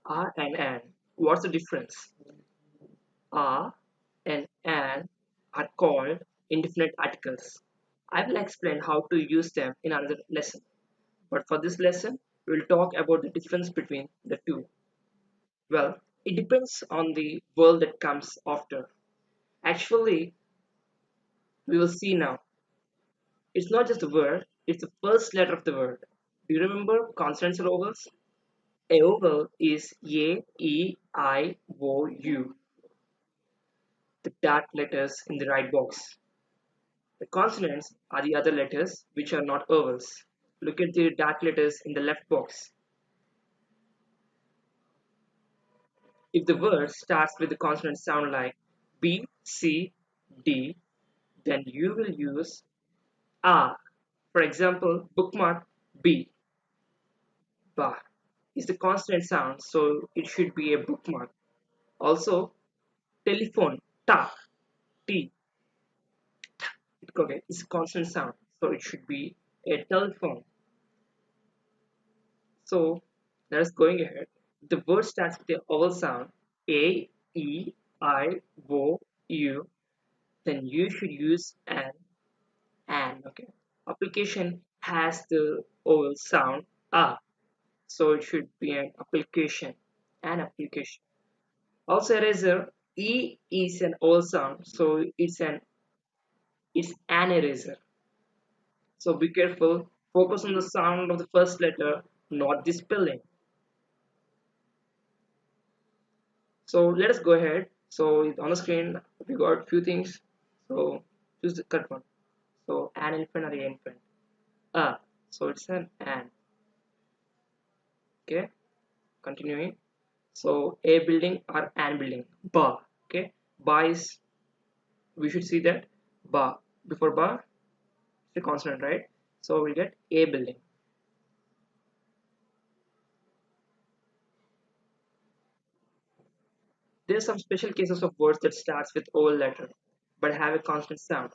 are and an. What's the difference? Are and an are called indefinite articles. I will explain how to use them in another lesson. But for this lesson, we will talk about the difference between the two. Well, it depends on the word that comes after. Actually, we will see now. It's not just the word, it's the first letter of the word. Do you remember consonants and vowels? A vowel is A, E, I, O, U, the dark letters in the right box. The consonants are the other letters which are not vowels. Look at the dark letters in the left box. If the word starts with the consonant sound like B, C, D, then you will use A. For example, bookmark B. Ba is the consonant sound, so it should be a bookmark. Also, telephone ta T. Okay, it's a consonant sound, so it should be a telephone. So let's going ahead. The word starts with a vowel sound A, E, I, O, U. Then you should use an. Okay. Application has the vowel sound A, so it should be an application. An application. Also, eraser E is an vowel sound, so it's an eraser. So be careful. Focus on the sound of the first letter, not the spelling. So let us go ahead. So on the screen we got few things. So choose the correct one. So an elephant or a infant. So it's an. Okay. Continuing. So a building or an building. Ba. Okay. Ba is, we should see that ba. Before ba, it's a consonant, right? So we get a building. There are some special cases of words that starts with vowel letter but have a consonant sound.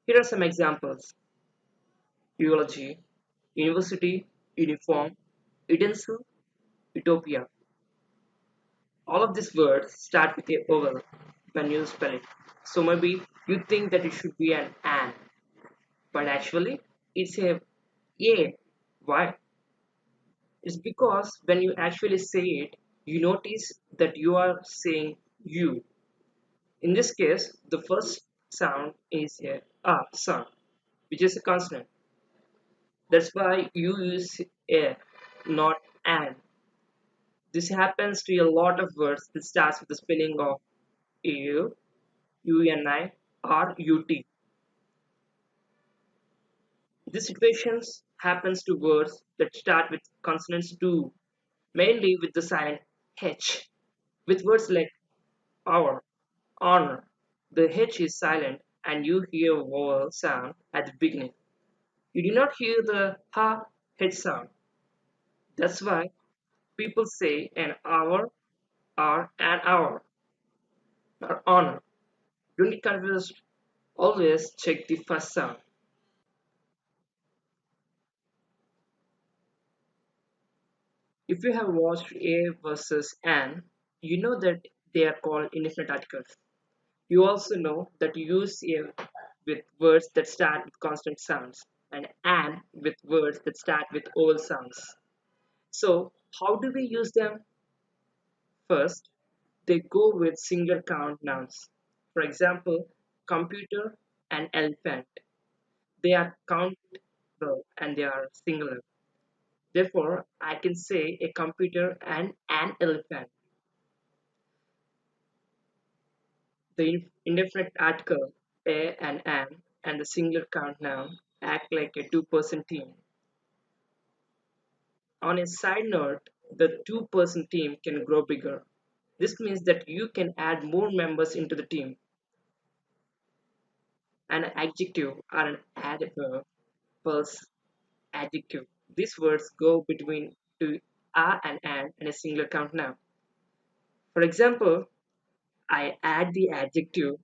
Here are some examples: eulogy, university, uniform, utensil, utopia. All of these words start with a vowel when you spell it. So maybe you think that it should be an, but actually it's a. Why? It's because when you actually say it, you notice that you are saying you. In this case, the first sound is a sound, which is a consonant. That's why you use a, not an. This happens to a lot of words that starts with the spelling of u, uni, or ut. This situations happens to words that start with consonants too, mainly with the silent h. With words like our, honor, the h is silent and you hear vowel sound at the beginning. You do not hear the ha h sound. That's why people say an hour or an hour or honor. Don't get confused. Always check the first sound. If you have watched A versus an, you know that they are called indefinite articles. You also know that you use A with words that start with consonant sounds and an with words that start with vowel sounds. So, how do we use them? First, they go with single count nouns. For example, computer and elephant. They are countable and they are singular. Therefore, I can say a computer and an elephant. The indefinite article a and an and the singular count noun act like a two-person team. On a side note, the two-person team can grow bigger. This means that you can add more members into the team. An adjective or an adverb plus adjective. These words go between to a and an and a singular count noun. For example, I add the adjective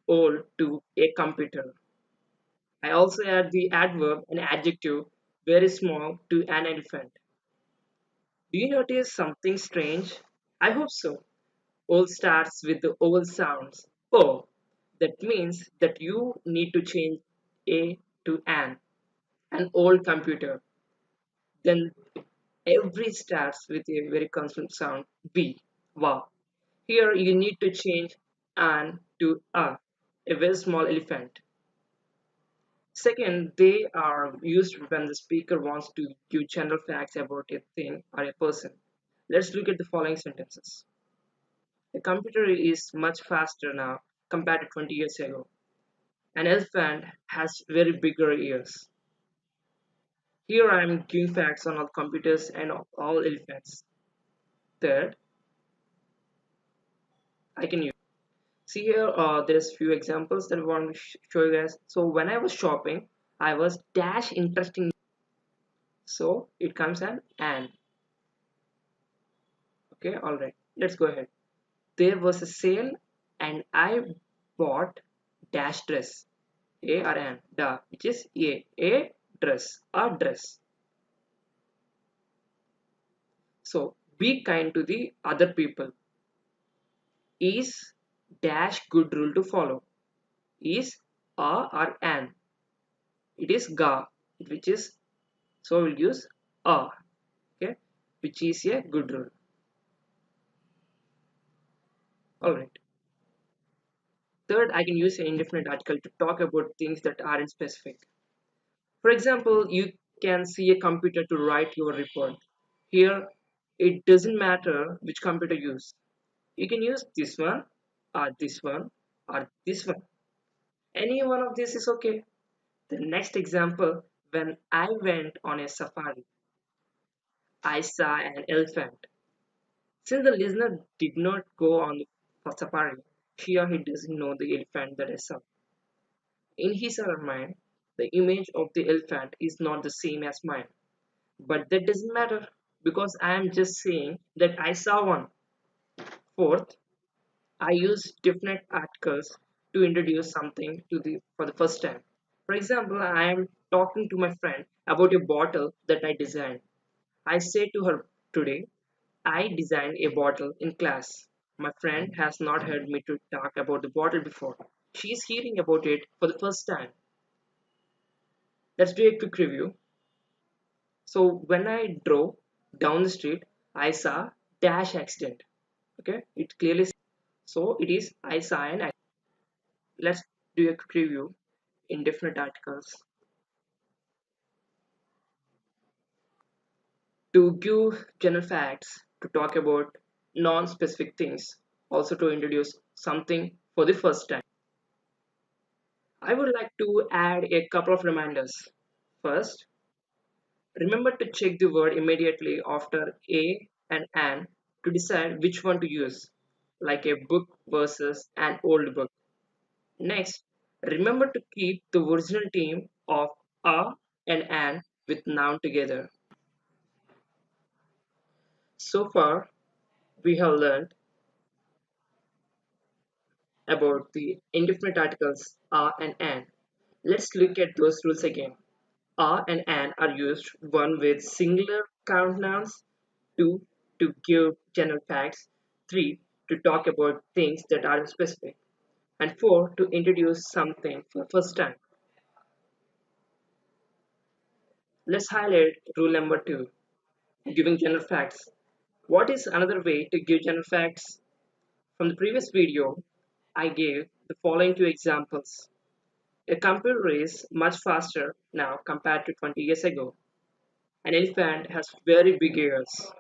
old to a computer. I also add the adverb and adjective very small to an elephant. Do you notice something strange? I hope so. Old starts with the old sounds. Oh, that means that you need to change A to an old computer. Then every starts with a very consonant sound B. Wow. Here you need to change an to a very small elephant. Second, they are used when the speaker wants to give general facts about a thing or a person. Let's look at the following sentences. A computer is much faster now compared to 20 years ago. An elephant has very bigger ears. Here I am giving facts on all computers and all elephants. Third, I can use. See here, there's few examples that I want to show you guys. So when I was shopping, I was dash interesting. So it comes an. Okay, all right. Let's go ahead. There was a sale, and I bought dash dress. A or an, da, which is a dress, a dress. So be kind to the other people. Is dash good rule to follow? Is a or an? It is ga, which is so we'll use a, okay, which is a good rule. All right. Third, I can use an indefinite article to talk about things that aren't specific. For example, you can see a computer to write your report. Here, it doesn't matter which computer you use. You can use this one, or this one, or this one. Any one of these is okay. The next example, when I went on a safari, I saw an elephant. Since the listener did not go on the safari, here he doesn't know the elephant that I saw. In his or her mind, the image of the elephant is not the same as mine. But that doesn't matter because I am just saying that I saw one. Fourth, I use definite articles to introduce something to the for the first time. For example, I am talking to my friend about a bottle that I designed. I say to her today, I designed a bottle in class. My friend has not heard me to talk about the bottle before. She is hearing about it for the first time. Let's do a quick review. So when I drove down the street, I saw dash accident. Okay, it clearly so it is I saw an accident. Let's do a quick review in different articles. To give general facts, to talk about non-specific things, also to introduce something for the first time. I would like to add a couple of reminders. First, remember to check the word immediately after a and an to decide which one to use, like a book versus an old book. Next, remember to keep the original team of a and an with noun together. So far, we have learned about the indefinite articles are and an. Let's look at those rules again. Are and an are used one with singular count nouns, two to give general facts, three to talk about things that are specific, and four to introduce something for the first time. Let's highlight rule number two, giving general facts. What is another way to give general facts? From the previous video, I gave the following two examples. A computer is much faster now compared to 20 years ago. An elephant has very big ears.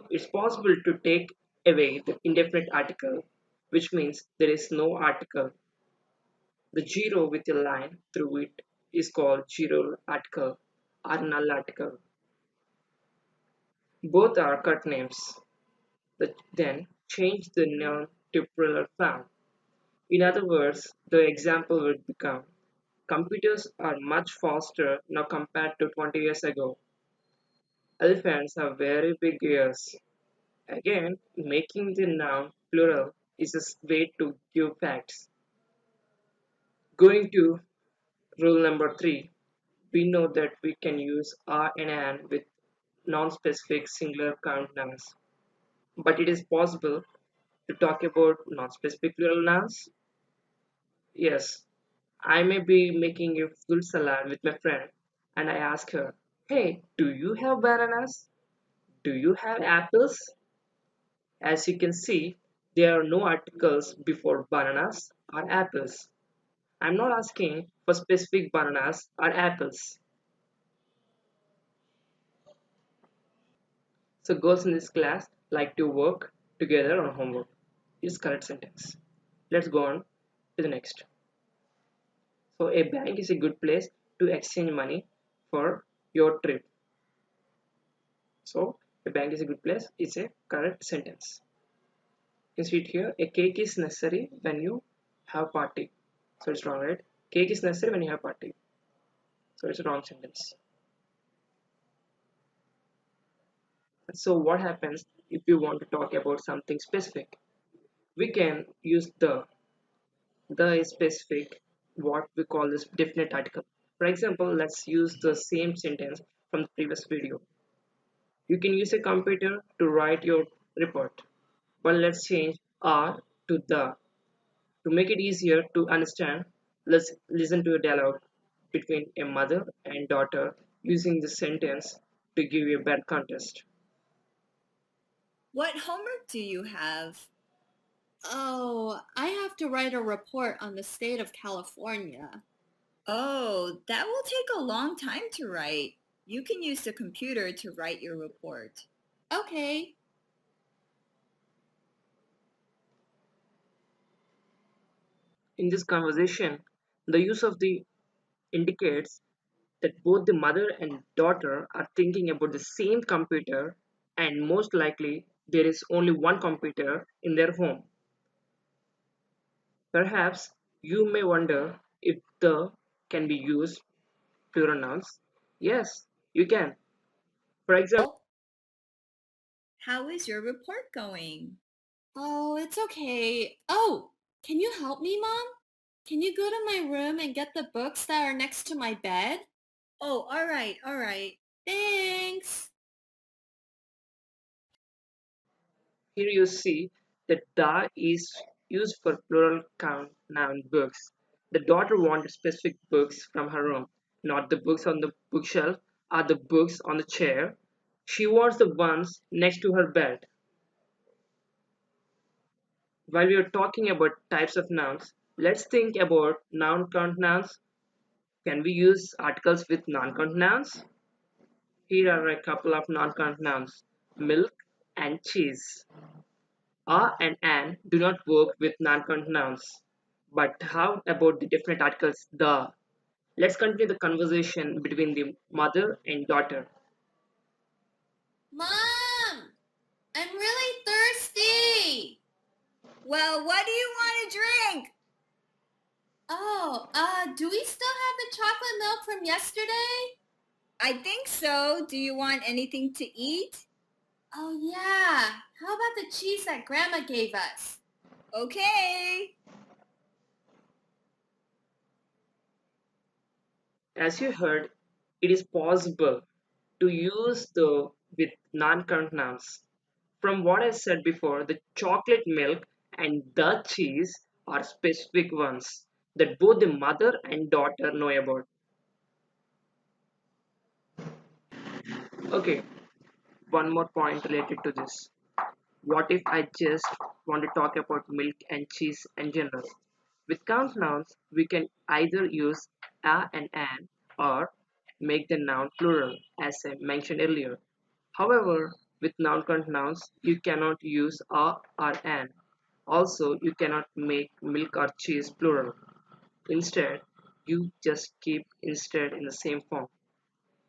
It's possible to take away the indefinite article, which means there is no article. The zero with a line through it is called zero article or null article. Both are cut names. Then change the noun to plural form. In other words, the example would become computers are much faster now compared to 20 years ago. Elephants have very big ears. Again, making the noun plural is a way to give facts. Going to rule number three, we know that we can use are and an with non-specific singular count nouns. But it is possible to talk about non-specific plural nouns. Yes, I may be making a fruit salad with my friend and I ask her, "Hey, do you have bananas? Do you have apples?" As you can see, there are no articles before bananas or apples. I'm not asking for specific bananas or apples. So girls in this class like to work together on homework. Is correct sentence. Let's go on to the next. So a bank is a good place to exchange money for your trip. So a bank is a good place. It's a correct sentence. You can see it here. A cake is necessary when you have party. So it's wrong, right? Cake is necessary when you have party. So it's a wrong sentence. So what happens if you want to talk about something specific? We can use the. The is specific, what we call this definite article. For example, let's use the same sentence from the previous video. You can use a computer to write your report. But let's change are to the. To make it easier to understand, let's listen to a dialogue between a mother and daughter using the sentence to give you a better context. What homework do you have? Oh, I have to write a report on the state of California. Oh, that will take a long time to write. You can use the computer to write your report. Okay. In this conversation, the use of the indicates that both the mother and daughter are thinking about the same computer, and most likely there is only one computer in their home. Perhaps you may wonder if the can be used plural nouns. Yes, you can. For example, How is your report going? Oh, it's okay. Oh, can you help me, Mom? Can you go to my room and get the books that are next to my bed? Oh, all right, all right. Thanks. here you see that the is used for plural count noun books. The daughter wanted specific books from her room, not the books on the bookshelf or the books on the chair. She wants the ones next to her bed. While we are talking about types of nouns, let's think about noun count nouns. Can we use articles with non count nouns? Here are a couple of non count nouns: milk and cheese. A and an do not work with non count nouns. But how about the definite articles the? Let's continue the conversation between the mother and daughter. Mom, I'm really thirsty. Well, what do you want to drink? Oh, do we still have the chocolate milk from yesterday? I think so. Do you want anything to eat? Oh, yeah. How about the cheese that Grandma gave us? Okay. As you heard, it is possible to use the with non-count nouns. From what I said before, the chocolate milk and the cheese are specific ones that both the mother and daughter know about. Okay, one more point related to this. What if I just want to talk about milk and cheese in general? With count nouns, we can either use a and an or make the noun plural, as I mentioned earlier. However, with noun count nouns, you cannot use a or an. Also, you cannot make milk or cheese plural. Instead, you just keep instead in the same form.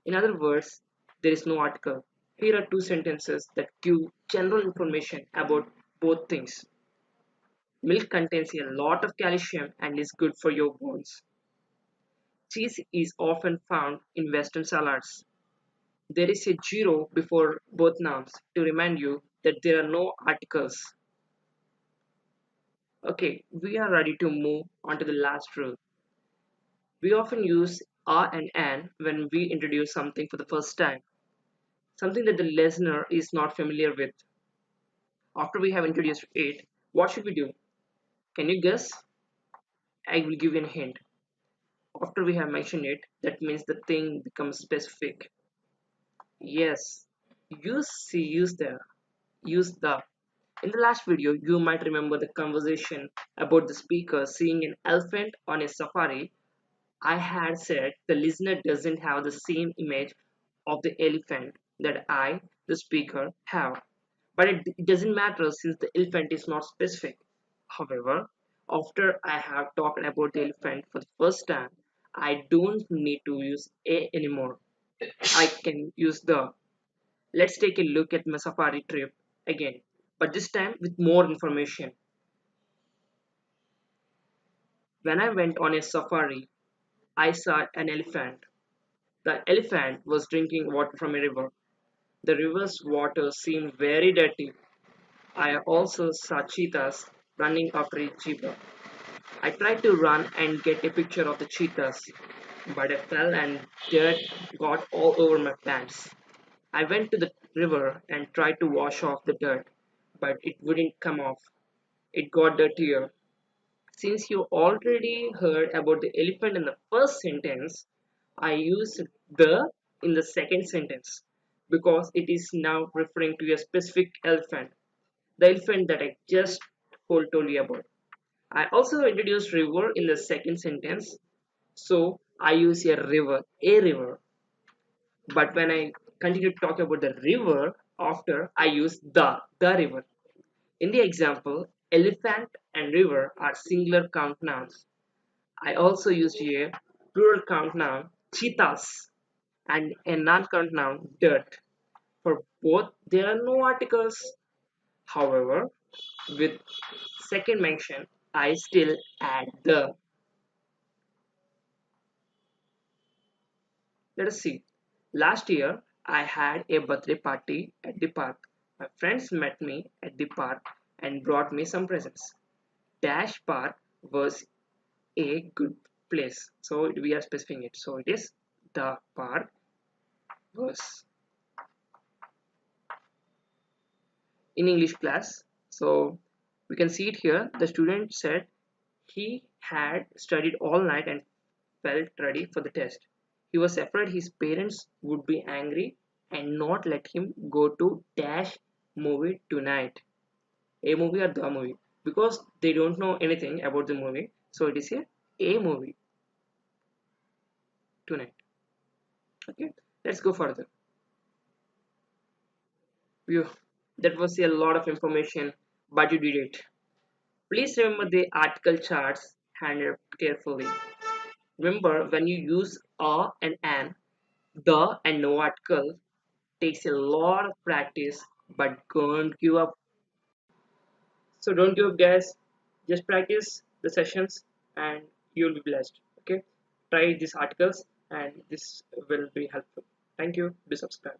In other words, there is no article. Here are two sentences that give general information about both things. Milk contains a lot of calcium and is good for your bones. Cheese is often found in Western salads. There is a zero before both nouns to remind you that there are no articles. Okay, we are ready to move on to the last rule. We often use a and an when we introduce something for the first time. something that the listener is not familiar with. After we have introduced it, what should we do? Can you guess? I will give you a hint. After we have mentioned it, that means the thing becomes specific. Yes, use the. In the last video, you might remember the conversation about the speaker seeing an elephant on a safari. I had said the listener doesn't have the same image of the elephant that I, the speaker, have. But it doesn't matter since the elephant is not specific. However, after I have talked about the elephant for the first time, I don't need to use a anymore. I can use the. Let's take a look at my safari trip again, but this time with more information. When I went on a safari, I saw an elephant. The elephant was drinking water from a river. The river's water seemed very dirty. I also saw cheetahs running after a cheetah. I tried to run and get a picture of the cheetahs, but I fell and dirt got all over my pants. I went to the river and tried to wash off the dirt, but it wouldn't come off. It got dirtier. Since you already heard about the elephant in the first sentence, I use the in the second sentence because it is now referring to a specific elephant, the elephant that I just told you about. I also introduced river in the second sentence, so I use a river. But when I continue to talk about the river, after I use the river. In the example, elephant and river are singular count nouns. I also used a plural count noun, cheetahs, and a non-count noun, dirt. For both, there are no articles. However, with second mention, I still add the. Let us see. Last year, I had a birthday party at the park. My friends met me at the park and brought me some presents. Dash Park was a good place. So we are specifying it. So it is the park was in English class. So we can see it here. The student said he had studied all night and felt ready for the test. He was afraid his parents would be angry and not let him go to dash movie tonight. A movie or the movie. Because they don't know anything about the movie. So it is a movie tonight. Okay, let's go further. Phew, that was a lot of information, but you did it. Please remember the article charts handled carefully. Remember when you use a and an, the and no article takes a lot of practice, but don't give up. So don't give up, guys. Just practice the sessions and you'll be blessed. Okay, try these articles and this will be helpful. Thank you. Be subscribed.